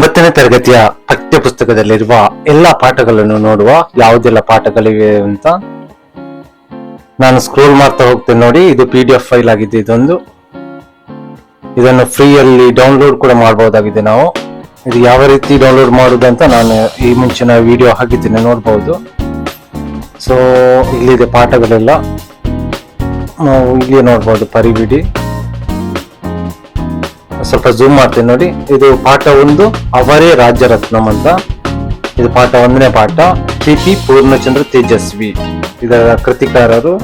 9ನೇ ತರಗತಿಯ ಪಠ್ಯ ಪುಸ್ತಕದಲ್ಲಿರುವ ಎಲ್ಲಾ ಪಾಠಗಳನ್ನು ನೋಡುವ. ಯಾವುದೆಲ್ಲ ಪಾಠಗಳಿವೆ ಅಂತ ನಾನು ಸ್ಕ್ರೋಲ್ ಮಾಡ್ತಾ ಹೋಗ್ತೇನೆ. ನೋಡಿ, ಇದು PDF ಫೈಲ್ ಆಗಿದೆ. ಇದನ್ನು ಫ್ರೀಯಲ್ಲಿ ಡೌನ್ಲೋಡ್ ಕೂಡ ಮಾಡಬಹುದಾಗಿದೆ. ನಾವು ಇದು ಯಾವ ರೀತಿ ಡೌನ್ಲೋಡ್ ಮಾಡುವುದಂತ ನಾನು ಈ ಮುಂಚಿನ ವಿಡಿಯೋ ಹಾಕಿದ್ದೇನೆ, ನೋಡಬಹುದು. ಸೊ ಇಲ್ಲಿದೆ ಪಾಠಗಳೆಲ್ಲ, ನಾವು ಇಲ್ಲಿ ನೋಡಬಹುದು. ಪರಿಬಿಡಿ, ಸ್ವಲ್ಪ ಜೂಮ್ ಮಾಡ್ತೇನೆ ನೋಡಿ. ಇದು ಪಾಠ 1, ಅವರೇ ರಾಜ್ಯರತ್ನಂ ಅಂತ. ಇದು ಪಾಠ 1ನೇ ಪಾಠ. KP ಪೂರ್ಣಚಂದ್ರ ತೇಜಸ್ವಿ ಇದರ ಕೃತಿಕಾರರು.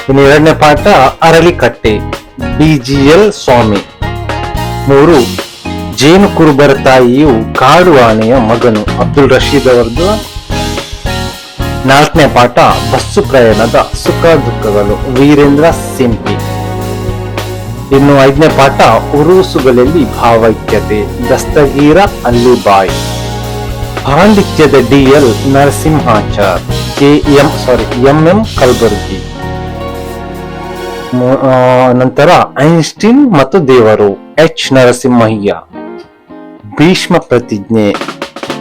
ಇನ್ನು 2ನೇ ಪಾಠ ಅರಳಿಕಟ್ಟೆ, BGL ಸ್ವಾಮಿ. 3 ಜೇನು ಕುರುಬರ ತಾಯಿಯು ಕಾಡು ಆನೆಯ ಮಗನು, ಅಬ್ದುಲ್ ರಶೀದ್ ಅವರದು. 4ನೇ ಪಾಠ ಬಸ್ಸು ಪ್ರಯಾಣದ ಸುಖ ದುಃಖಗಳು, ವೀರೇಂದ್ರ ಸಿಂಪಿ. ಇನ್ನು 5ನೇ ಪಾಠ ಉರುಸುಗಳಲ್ಲಿ ಭಾವೈಕ್ಯತೆ, ದಸ್ತಗೀರ ಅಲ್ಲಿಬಾಯ್. ಪಾಂಡಿತ್ಯದ DL ನರಸಿಂಹಾಚಾರ್, MM ಕಲಬುರ್ಗಿ. ನಂತರ ಐನ್ಸ್ಟೀನ್ ಮತ್ತು ದೇವರು, H ನರಸಿಂಹಯ್ಯ. ಭೀಷ್ಮ ಪ್ರತಿಜ್ಞೆ,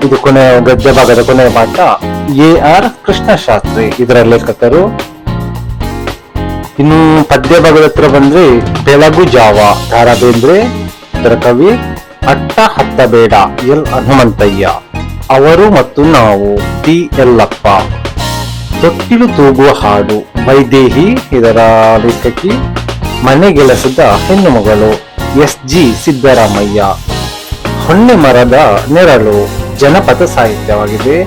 ಇದು ಗದ್ಯ ಭಾಗದ ಕೊನೆಯ ಪಾಠ. AR ಕೃಷ್ಣಶಾಸ್ತ್ರಿ ಇದರ ಲೇಖಕರು. ಇನ್ನು ಪದ್ಯ ಭಾಗದ ಹತ್ರ ಬಂದ್ರೆ ಬೆಳಗು ಜಾವ, ದ.ರಾ ಬೇಂದ್ರೆ ಇದರ ಕವಿ. ಅಟ್ಟ ಹತ್ತಬೇಡ, L ಹನುಮಂತಯ್ಯ. ಅವರು ಮತ್ತು ನಾವು, T ಯಲ್ಲಪ್ಪ. ತೊಟ್ಟಿಲು ತೂಗುವ ಹಾಡು, ವೈದೇಹಿ ಇದರ ಲೇಖಕಿ. ಮನೆಗೆಲಸದ ಹೆಣ್ಣು ಮಗಳು, SG ಸಿದ್ದರಾಮಯ್ಯ. ಹೊನ್ನೆ ಮರದ ನೆರಳು ಜನಪದ ಸಾಹಿತ್ಯವಾಗಿದೆ.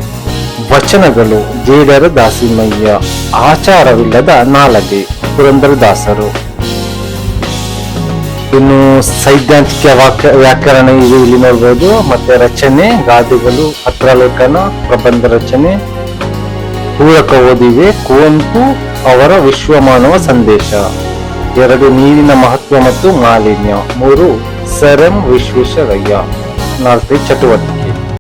ವಚನಗಳು, ಜೇಡರ ದಾಸಿಮಯ್ಯ. ಆಚಾರವಿಲ್ಲದ ನಾಲಗೆ, ಪುರಂದರದಾಸರು. ಇನ್ನು ಸೈದ್ಧಾಂತಿಕ ವ್ಯಾಕರಣ ಇಲ್ಲಿ ನೋಡ್ಬೋದು. ಮತ್ತೆ ರಚನೆ, ಗಾದೆಗಳು, ಪತ್ರಲೇಖನ, ಪ್ರಬಂಧ ರಚನೆ, ಪೂರಕ ಓದಿವೆ. ಕುವೆಂಪು ಅವರ ವಿಶ್ವಮಾನವ ಸಂದೇಶ. 2 ನೀರಿನ ಮಹತ್ವ ಮತ್ತು ಮಾಲಿನ್ಯ. 3 ಸರ್ ಎಂ ವಿಶ್ವೇಶ್ವರಯ್ಯ. 4 ಚಟುವಟಿಕೆ.